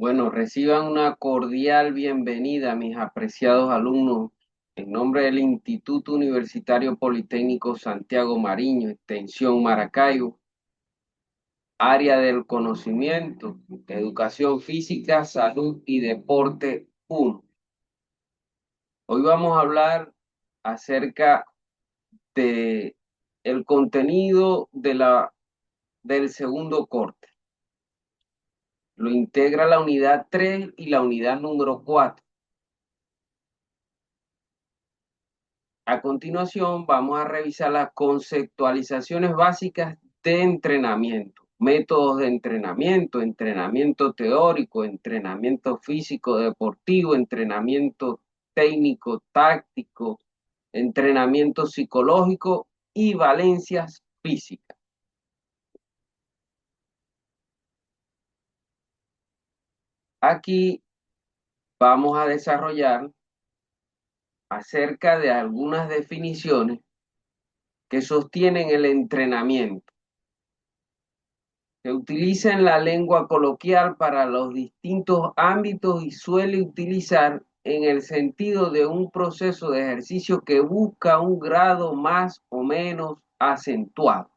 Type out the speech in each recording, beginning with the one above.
Bueno, reciban una cordial bienvenida, mis apreciados alumnos, en nombre del Instituto Universitario Politécnico Santiago Mariño, Extensión Maracaibo, área del conocimiento, educación física, salud y deporte 1. Hoy vamos a hablar acerca de el contenido del segundo corte. Lo integra la unidad 3 y la unidad número 4. A continuación, vamos a revisar las conceptualizaciones básicas de entrenamiento, métodos de entrenamiento, entrenamiento teórico, entrenamiento físico deportivo, entrenamiento técnico táctico, entrenamiento psicológico y valencias físicas. Aquí vamos a desarrollar acerca de algunas definiciones que sostienen el entrenamiento. Se utiliza en la lengua coloquial para los distintos ámbitos y suele utilizar en el sentido de un proceso de ejercicio que busca un grado más o menos acentuado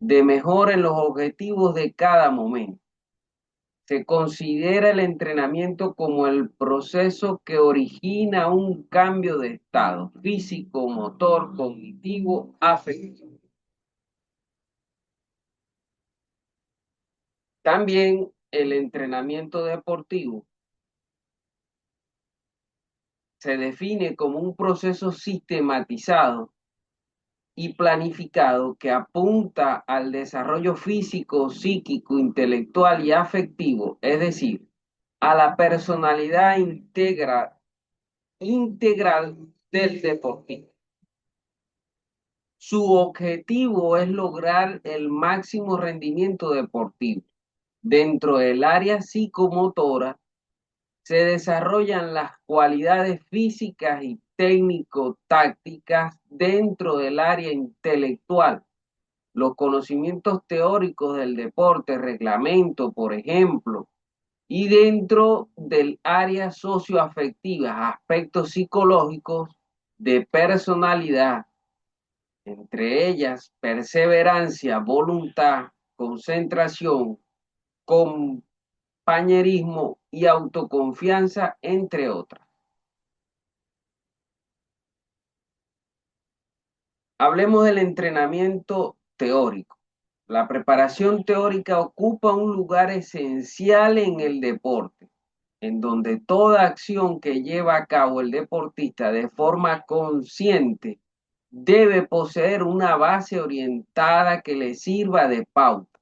de mejora en los objetivos de cada momento. Se considera el entrenamiento como el proceso que origina un cambio de estado físico, motor, cognitivo, afectivo. También el entrenamiento deportivo se define como un proceso sistematizado y planificado que apunta al desarrollo físico, psíquico, intelectual y afectivo, es decir, a la personalidad integral del deportista. Su objetivo es lograr el máximo rendimiento deportivo. Dentro del área psicomotora se desarrollan las cualidades físicas y técnico-tácticas dentro del área intelectual. Los conocimientos teóricos del deporte, reglamento, por ejemplo, y dentro del área socioafectiva, aspectos psicológicos de personalidad, entre ellas perseverancia, voluntad, concentración, compañerismo y autoconfianza, entre otras. Hablemos del entrenamiento teórico. La preparación teórica ocupa un lugar esencial en el deporte, en donde toda acción que lleva a cabo el deportista de forma consciente debe poseer una base orientada que le sirva de pauta.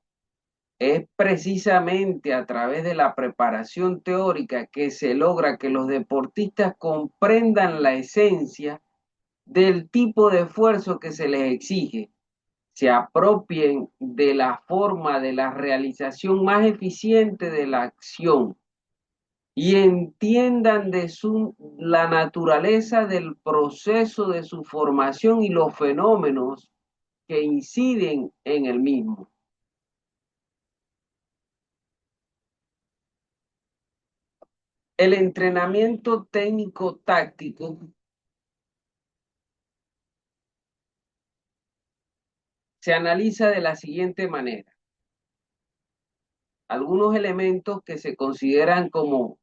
Es precisamente a través de la preparación teórica que se logra que los deportistas comprendan la esencia del tipo de esfuerzo que se les exige, se apropien de la forma de la realización más eficiente de la acción y entiendan la naturaleza del proceso de su formación y los fenómenos que inciden en el mismo. El entrenamiento técnico táctico se analiza de la siguiente manera. Algunos elementos que se consideran como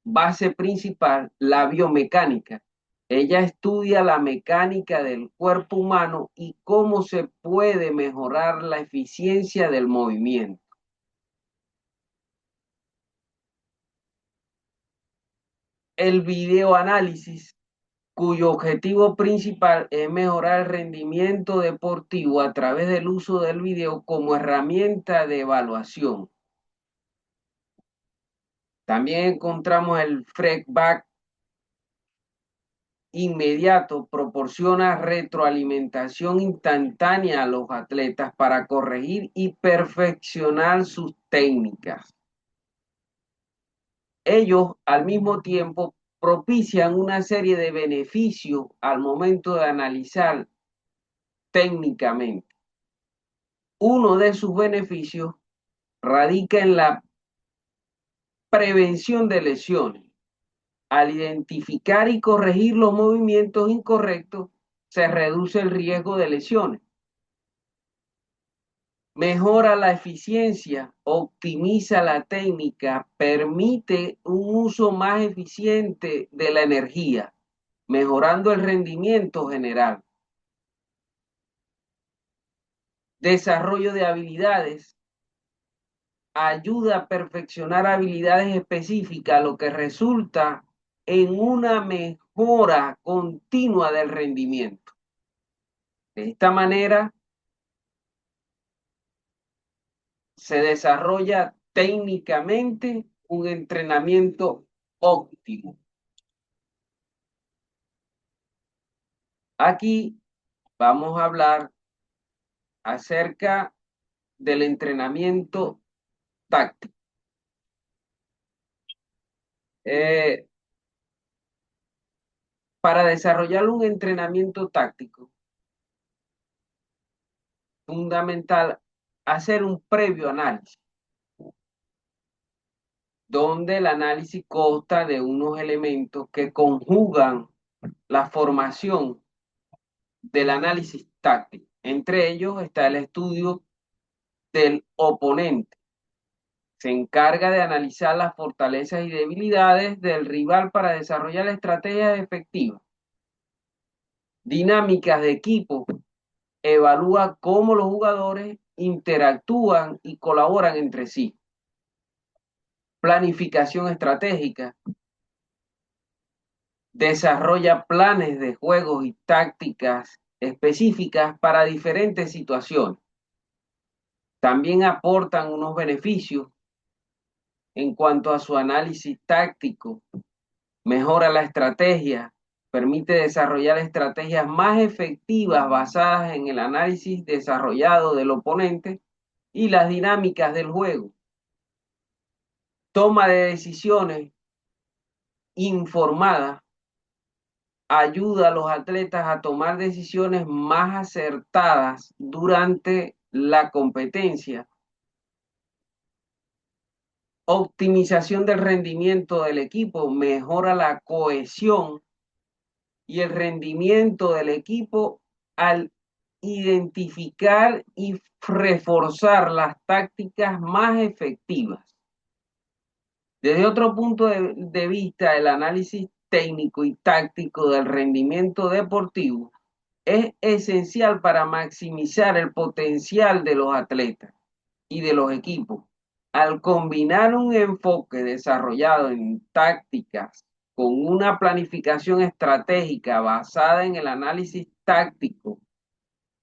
base principal, la biomecánica. Ella estudia la mecánica del cuerpo humano y cómo se puede mejorar la eficiencia del movimiento. El videoanálisis, cuyo objetivo principal es mejorar el rendimiento deportivo a través del uso del video como herramienta de evaluación. También encontramos el feedback inmediato, proporciona retroalimentación instantánea a los atletas para corregir y perfeccionar sus técnicas. Ellos al mismo tiempo propician una serie de beneficios al momento de analizar técnicamente. Uno de sus beneficios radica en la prevención de lesiones. Al identificar y corregir los movimientos incorrectos, se reduce el riesgo de lesiones. Mejora la eficiencia, optimiza la técnica, permite un uso más eficiente de la energía, mejorando el rendimiento general. Desarrollo de habilidades. Ayuda a perfeccionar habilidades específicas, lo que resulta en una mejora continua del rendimiento. De esta manera se desarrolla técnicamente un entrenamiento óptimo. Aquí vamos a hablar acerca del entrenamiento táctico. Eh, para desarrollar un entrenamiento táctico, fundamental hacer un previo análisis, donde el análisis consta de unos elementos que conjugan la formación del análisis táctico. Entre ellos está el estudio del oponente. Se encarga de analizar las fortalezas y debilidades del rival para desarrollar estrategias efectivas. Dinámicas de equipo. Evalúa cómo los jugadores interactúan y colaboran entre sí. Planificación estratégica. Desarrolla planes de juegos y tácticas específicas para diferentes situaciones. También aportan unos beneficios en cuanto a su análisis táctico. Mejora la estrategia, permite desarrollar estrategias más efectivas basadas en el análisis desarrollado del oponente y las dinámicas del juego. Toma de decisiones informada ayuda a los atletas a tomar decisiones más acertadas durante la competencia. Optimización del rendimiento del equipo, mejora la cohesión y el rendimiento del equipo al identificar y reforzar las tácticas más efectivas. Desde otro punto de vista, el análisis técnico y táctico del rendimiento deportivo es esencial para maximizar el potencial de los atletas y de los equipos. Al combinar un enfoque desarrollado en tácticas con una planificación estratégica basada en el análisis táctico,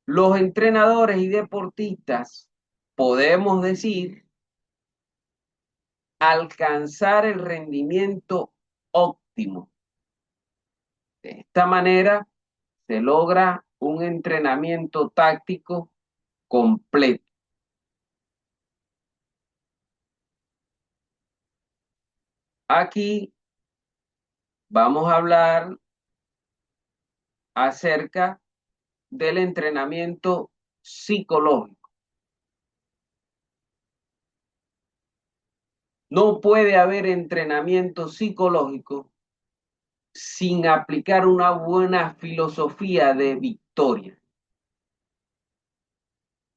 los entrenadores y deportistas, podemos decir, alcanzar el rendimiento óptimo. De esta manera se logra un entrenamiento táctico completo. Aquí vamos a hablar acerca del entrenamiento psicológico. No puede haber entrenamiento psicológico sin aplicar una buena filosofía de victoria.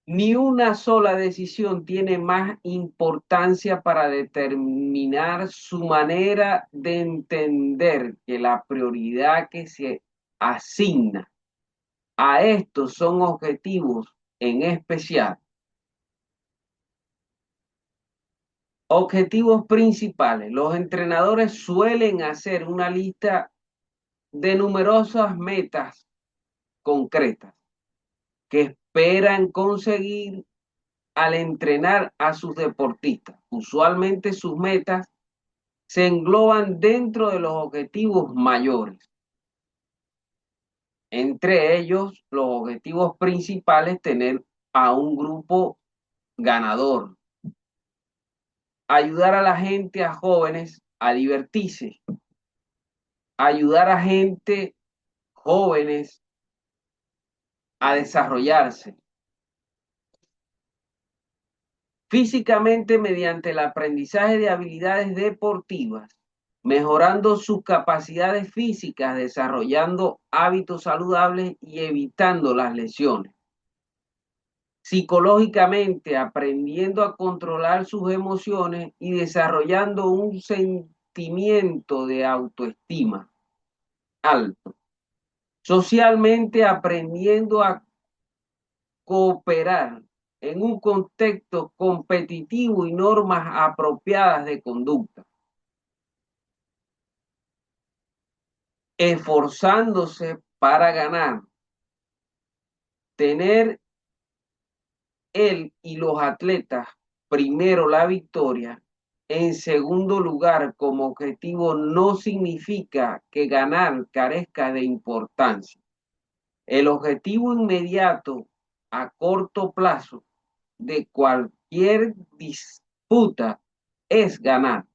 Ni una sola decisión tiene más importancia para determinar su manera de entender que la prioridad que se asigna a estos son objetivos en especial. Objetivos principales. Los entrenadores suelen hacer una lista de numerosas metas concretas que esperan conseguir al entrenar a sus deportistas. Usualmente sus metas se engloban dentro de los objetivos mayores. Entre ellos, los objetivos principales, tener a un grupo ganador, ayudar a la gente, a jóvenes, a divertirse, ayudar a gente, jóvenes, a desarrollarse, físicamente mediante el aprendizaje de habilidades deportivas, mejorando sus capacidades físicas, desarrollando hábitos saludables y evitando las lesiones. Psicológicamente, aprendiendo a controlar sus emociones y desarrollando un sentimiento de autoestima alto. Socialmente, aprendiendo a cooperar en un contexto competitivo y normas apropiadas de conducta, esforzándose para ganar, tener él y los atletas primero la victoria, en segundo lugar como objetivo no significa que ganar carezca de importancia. El objetivo inmediato a corto plazo de cualquier disputa es ganar.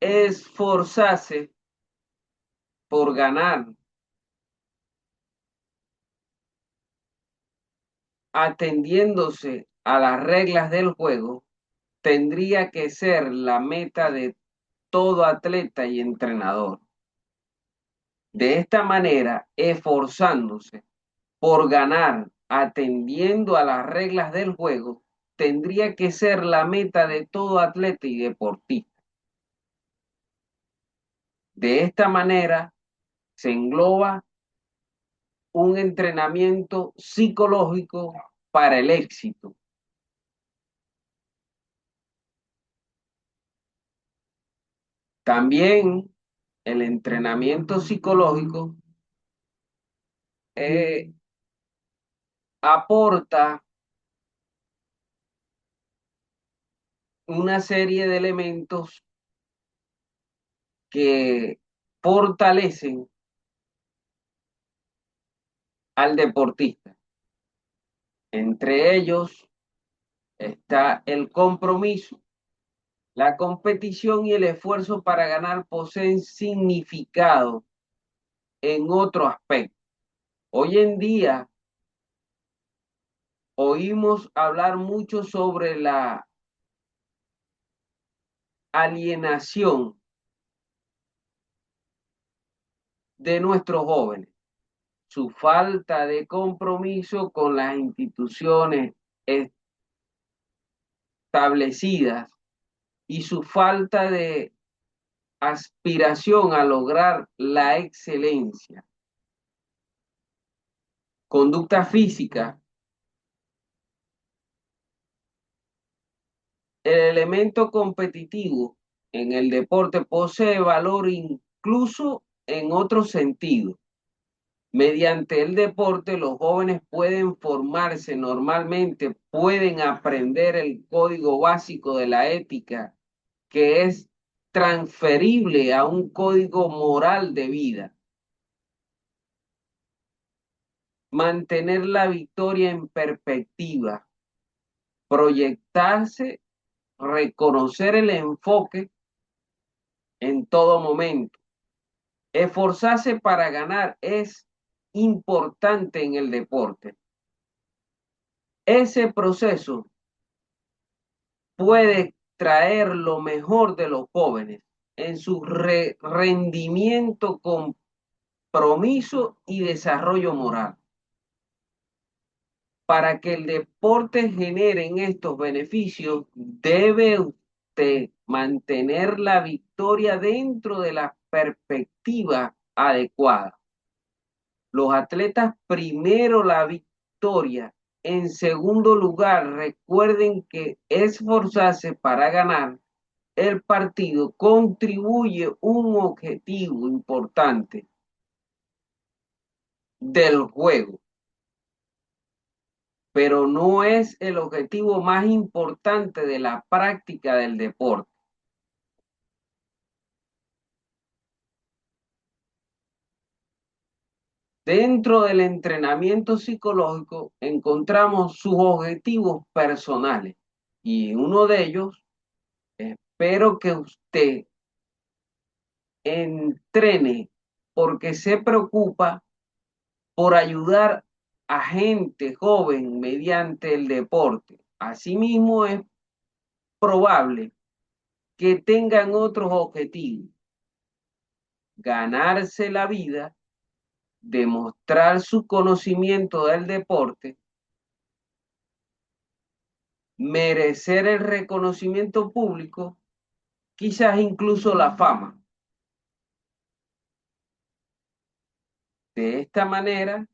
Esforzarse por ganar, atendiéndose a las reglas del juego, tendría que ser la meta de todo atleta y entrenador. De esta manera, esforzándose por ganar, atendiendo a las reglas del juego, tendría que ser la meta de todo atleta y deportista. De esta manera, se engloba un entrenamiento psicológico para el éxito. También el entrenamiento psicológico eh, aporta una serie de elementos que fortalecen al deportista. Entre ellos está el compromiso. La competición y el esfuerzo para ganar poseen significado en otro aspecto. Hoy en día oímos hablar mucho sobre la alienación de nuestros jóvenes, su falta de compromiso con las instituciones establecidas y su falta de aspiración a lograr la excelencia. Conducta física. El elemento competitivo en el deporte posee valor incluso en otro sentido. Mediante el deporte, los jóvenes pueden formarse normalmente, pueden aprender el código básico de la ética, que es transferible a un código moral de vida. Mantener la victoria en perspectiva, proyectarse, reconocer el enfoque en todo momento. Esforzarse para ganar es importante en el deporte. Ese proceso puede traer lo mejor de los jóvenes en su rendimiento, compromiso y desarrollo moral. Para que el deporte genere estos beneficios, debe usted mantener la victoria dentro de la perspectiva adecuada. Los atletas primero la victoria. En segundo lugar, recuerden que esforzarse para ganar el partido contribuye un objetivo importante del juego, pero no es el objetivo más importante de la práctica del deporte. Dentro del entrenamiento psicológico encontramos sus objetivos personales y uno de ellos, espero que usted entrene porque se preocupa por ayudar a gente joven mediante el deporte. Asimismo, es probable que tengan otros objetivos: ganarse la vida, demostrar su conocimiento del deporte, merecer el reconocimiento público, quizás incluso la fama. De esta manera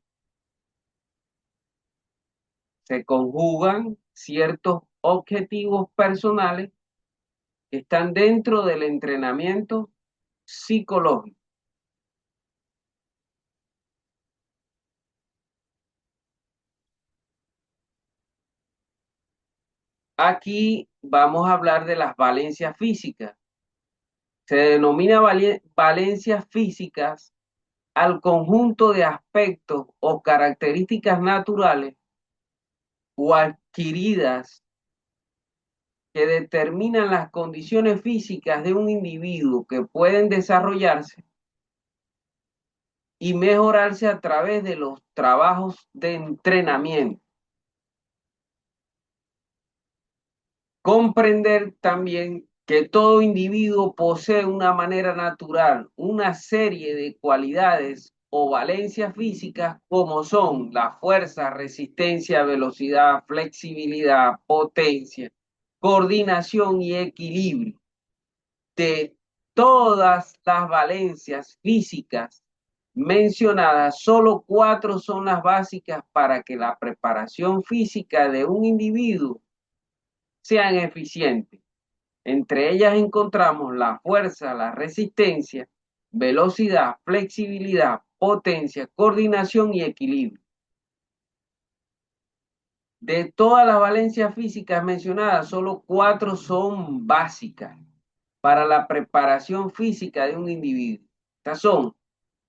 se conjugan ciertos objetivos personales que están dentro del entrenamiento psicológico. Aquí vamos a hablar de las valencias físicas. Se denomina valencias físicas al conjunto de aspectos o características naturales o adquiridas que determinan las condiciones físicas de un individuo que pueden desarrollarse y mejorarse a través de los trabajos de entrenamiento. Comprender también que todo individuo posee una manera natural, una serie de cualidades o valencias físicas como son la fuerza, resistencia, velocidad, flexibilidad, potencia, coordinación y equilibrio. De todas las valencias físicas mencionadas, solo 4 son las básicas para que la preparación física de un individuo sean eficientes. Entre ellas encontramos la fuerza, la resistencia, velocidad, flexibilidad, potencia, coordinación y equilibrio. De todas las valencias físicas mencionadas, solo 4 son básicas para la preparación física de un individuo. Estas son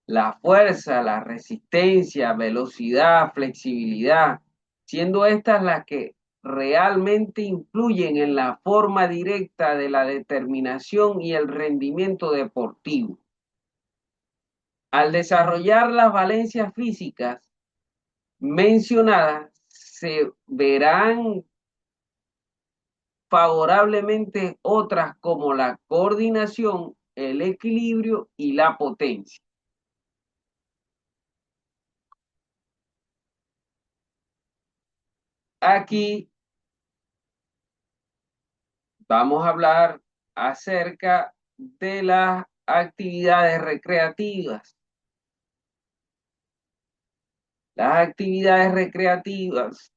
la fuerza, la resistencia, velocidad, flexibilidad, siendo estas las que realmente influyen en la forma directa de la determinación y el rendimiento deportivo. Al desarrollar las valencias físicas mencionadas, se verán favorablemente otras como la coordinación, el equilibrio y la potencia. Aquí vamos a hablar acerca de las actividades recreativas. Las actividades recreativas,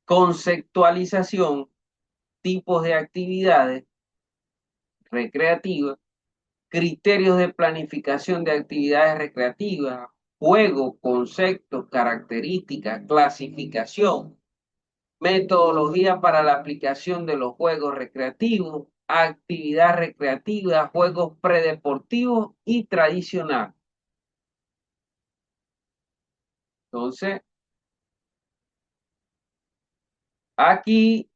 conceptualización, tipos de actividades recreativas, criterios de planificación de actividades recreativas, juego, conceptos, características, clasificación, metodología para la aplicación de los juegos recreativos, actividad recreativa, juegos predeportivos y tradicional. Entonces, aquí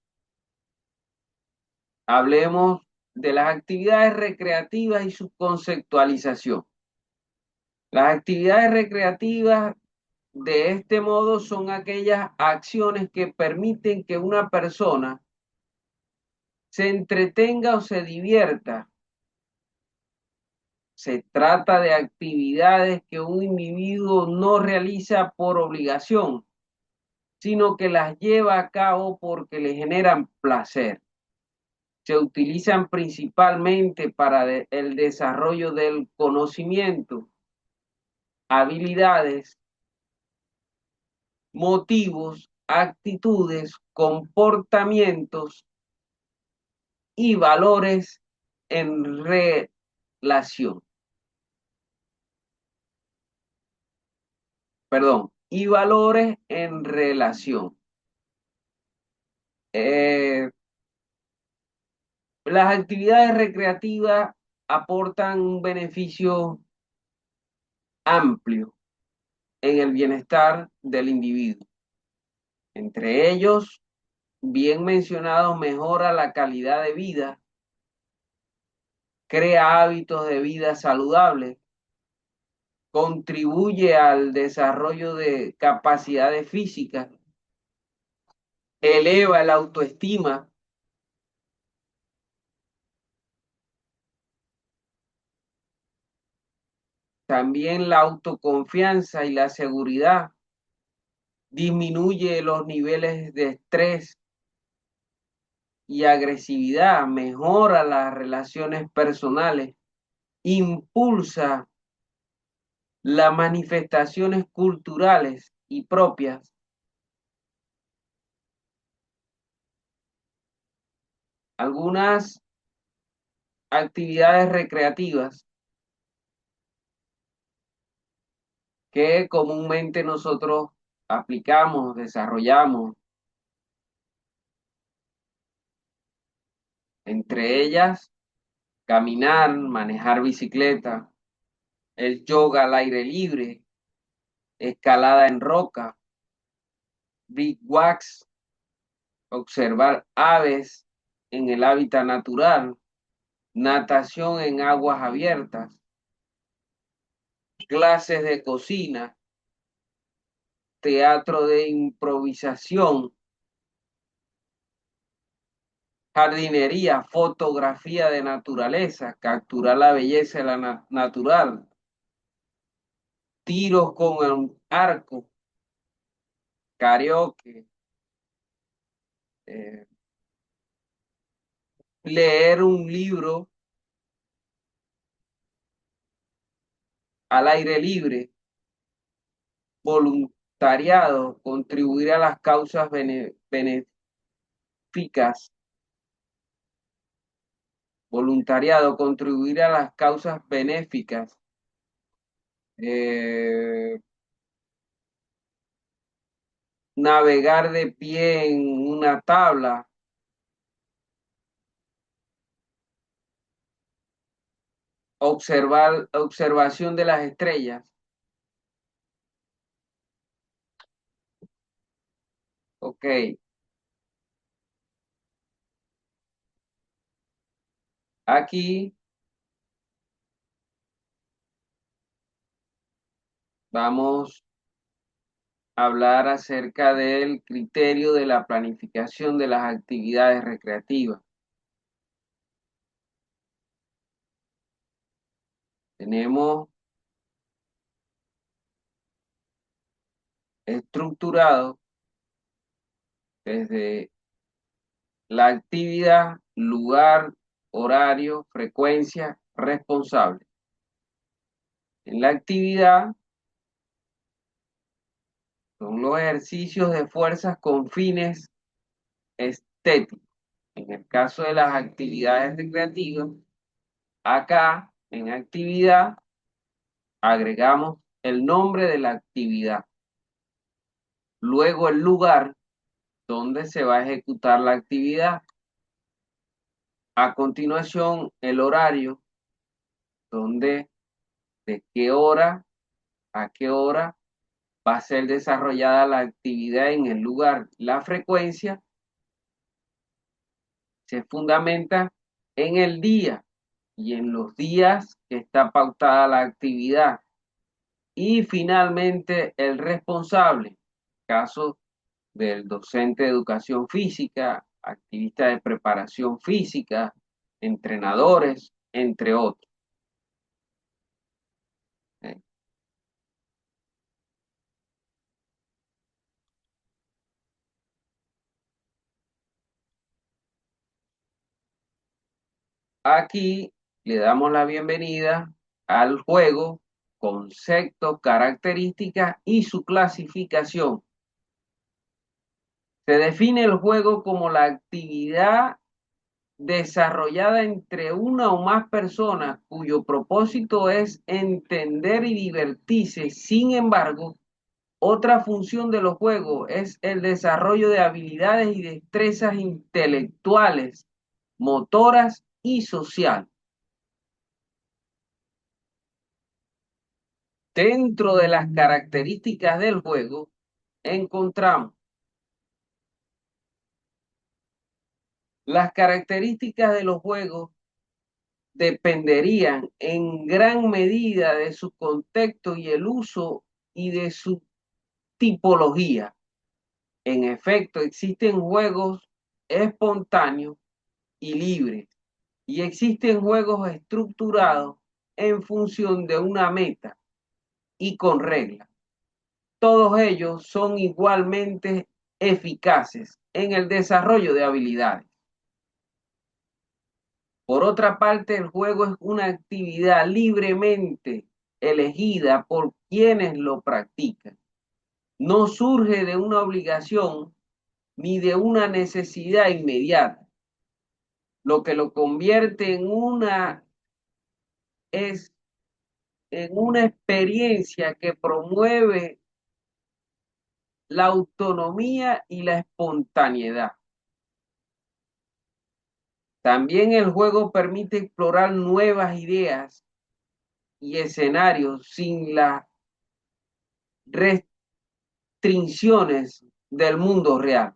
hablemos de las actividades recreativas y su conceptualización. Las actividades recreativas de este modo son aquellas acciones que permiten que una persona se entretenga o se divierta. Se trata de actividades que un individuo no realiza por obligación, sino que las lleva a cabo porque le generan placer. Se utilizan principalmente para el desarrollo del conocimiento, habilidades, motivos, actitudes, comportamientos y valores en relación. Perdón, y valores en relación. Eh, las actividades recreativas aportan un beneficio amplio en el bienestar del individuo. Entre ellos, bien mencionado, mejora la calidad de vida, crea hábitos de vida saludables, contribuye al desarrollo de capacidades físicas, eleva la autoestima, también la autoconfianza y la seguridad, disminuye los niveles de estrés y agresividad, mejora las relaciones personales, impulsa las manifestaciones culturales y propias, algunas actividades recreativas que comúnmente nosotros aplicamos, desarrollamos, entre ellas caminar, manejar bicicleta, el yoga al aire libre, escalada en roca, big wax, observar aves en el hábitat natural, natación en aguas abiertas, clases de cocina, teatro de improvisación, jardinería, fotografía de naturaleza, capturar la belleza de la natural, tiros con el arco, karaoke, eh, leer un libro al aire libre, voluntariado, contribuir a las causas benéficas, voluntariado, contribuir a las causas benéficas, eh, navegar de pie en una tabla, observación de las estrellas. Ok, aquí vamos a hablar acerca del criterio de la planificación de las actividades recreativas. Tenemos estructurado desde la actividad, lugar, horario, frecuencia, responsable. En la actividad son los ejercicios de fuerzas con fines estéticos. En el caso de las actividades recreativas, acá en actividad agregamos el nombre de la actividad, luego el lugar donde se va a ejecutar la actividad. A continuación, el horario, donde de qué hora a qué hora va a ser desarrollada la actividad en el lugar. La frecuencia se fundamenta en el día y en los días que está pautada la actividad. Y finalmente, el responsable, caso del docente de educación física, activista de preparación física, entrenadores, entre otros. ¿Eh? Aquí le damos la bienvenida al juego, conceptos, características y su clasificación. Se define el juego como la actividad desarrollada entre una o más personas cuyo propósito es entender y divertirse. Sin embargo, otra función de los juegos es el desarrollo de habilidades y destrezas intelectuales, motoras y sociales. Dentro de las características del juego, encontramos las características de los juegos dependerían en gran medida de su contexto y el uso y de su tipología. En efecto, existen juegos espontáneos y libres y existen juegos estructurados en función de una meta y con reglas. Todos ellos son igualmente eficaces en el desarrollo de habilidades. Por otra parte, el juego es una actividad libremente elegida por quienes lo practican. No surge de una obligación ni de una necesidad inmediata, lo que lo convierte es, en una experiencia que promueve la autonomía y la espontaneidad. También el juego permite explorar nuevas ideas y escenarios sin las restricciones del mundo real,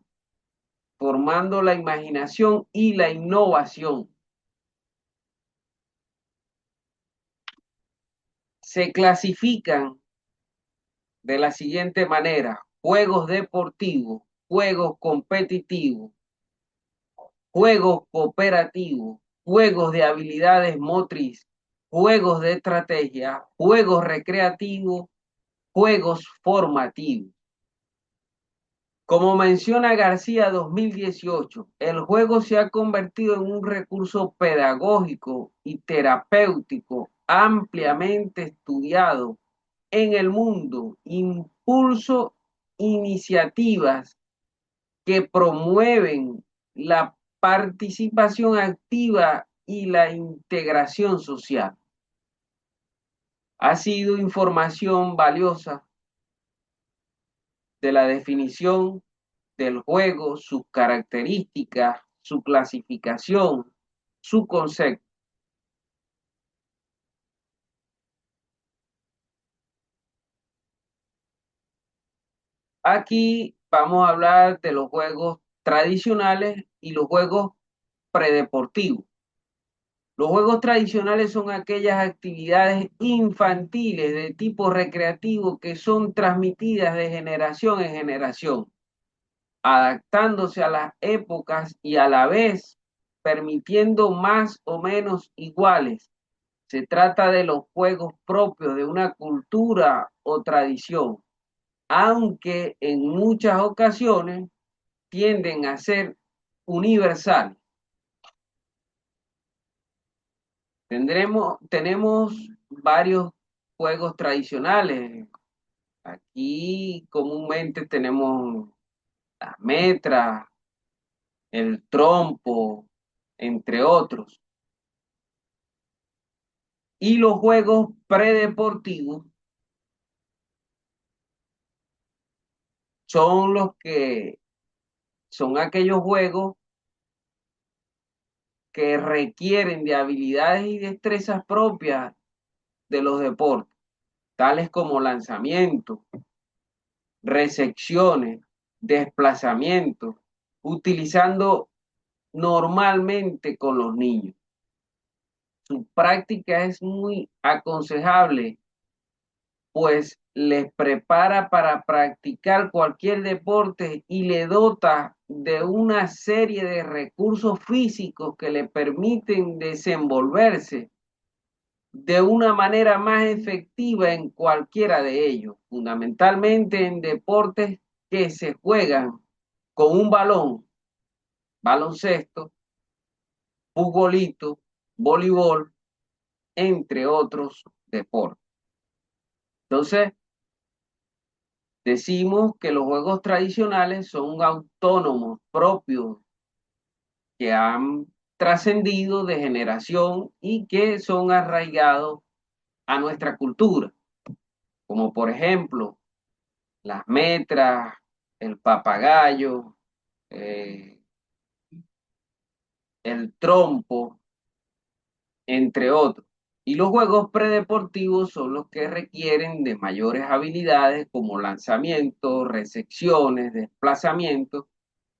formando la imaginación y la innovación. Se clasifican de la siguiente manera: juegos deportivos, juegos competitivos, juegos cooperativos, juegos de habilidades motrices, juegos de estrategia, juegos recreativos, juegos formativos. Como menciona García 2018, el juego se ha convertido en un recurso pedagógico y terapéutico ampliamente estudiado en el mundo. Impulso iniciativas que promueven la participación activa y la integración social. Ha sido información valiosa de la definición del juego, sus características, su clasificación, su concepto. Aquí vamos a hablar de los juegos tradicionales y los juegos predeportivos. Los juegos tradicionales son aquellas actividades infantiles de tipo recreativo que son transmitidas de generación en generación, adaptándose a las épocas y a la vez permitiendo más o menos iguales. Se trata de los juegos propios de una cultura o tradición, aunque en muchas ocasiones tienden a ser universales. Tenemos varios juegos tradicionales. Aquí comúnmente tenemos las metras, el trompo, entre otros. Y los juegos predeportivos son los que son aquellos juegos que requieren de habilidades y destrezas propias de los deportes, tales como lanzamiento, recepciones, desplazamientos, utilizando normalmente con los niños. Su práctica es muy aconsejable, pues les prepara para practicar cualquier deporte y le dota de una serie de recursos físicos que le permiten desenvolverse de una manera más efectiva en cualquiera de ellos, fundamentalmente en deportes que se juegan con un balón, baloncesto, futbolito, voleibol, entre otros deportes. Entonces, decimos que los juegos tradicionales son autónomos, propios, que han trascendido de generación y que son arraigados a nuestra cultura, como por ejemplo las metras, el papagayo, eh, el trompo, entre otros. Y los juegos predeportivos son los que requieren de mayores habilidades como lanzamiento, recepciones, desplazamientos,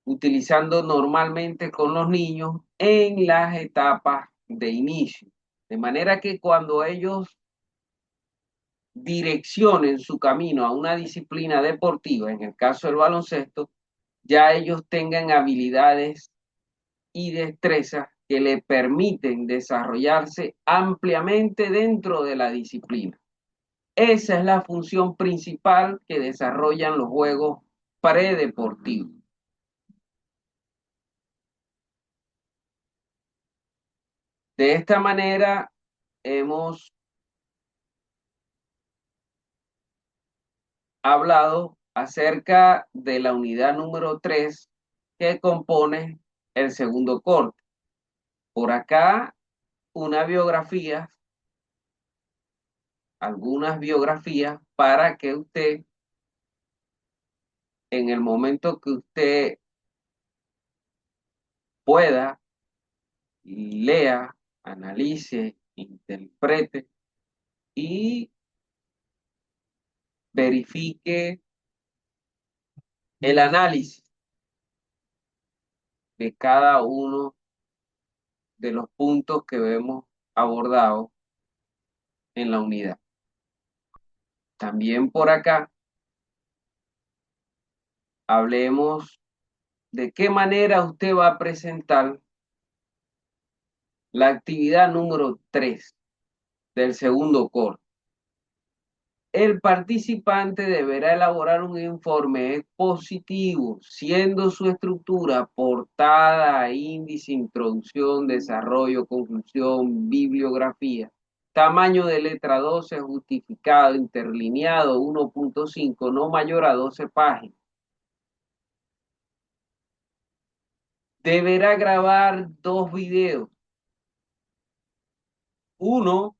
utilizando normalmente con los niños en las etapas de inicio. De manera que cuando ellos direccionen su camino a una disciplina deportiva, en el caso del baloncesto, ya ellos tengan habilidades y destrezas que le permiten desarrollarse ampliamente dentro de la disciplina. Esa es la función principal que desarrollan los juegos predeportivos. De esta manera hemos hablado acerca de la unidad número 3 que compone el segundo corte. Por acá, una biografía, algunas biografías para que usted, en el momento que usted pueda, lea, analice, interprete y verifique el análisis de cada uno de los puntos que vemos abordados en la unidad. También por acá hablemos de qué manera usted va a presentar la actividad número 3 del segundo corte. El participante deberá elaborar un informe expositivo, siendo su estructura portada, índice, introducción, desarrollo, conclusión, bibliografía. Tamaño de letra 12 justificado, interlineado 1.5, no mayor a 12 páginas. Deberá grabar 2 videos. Uno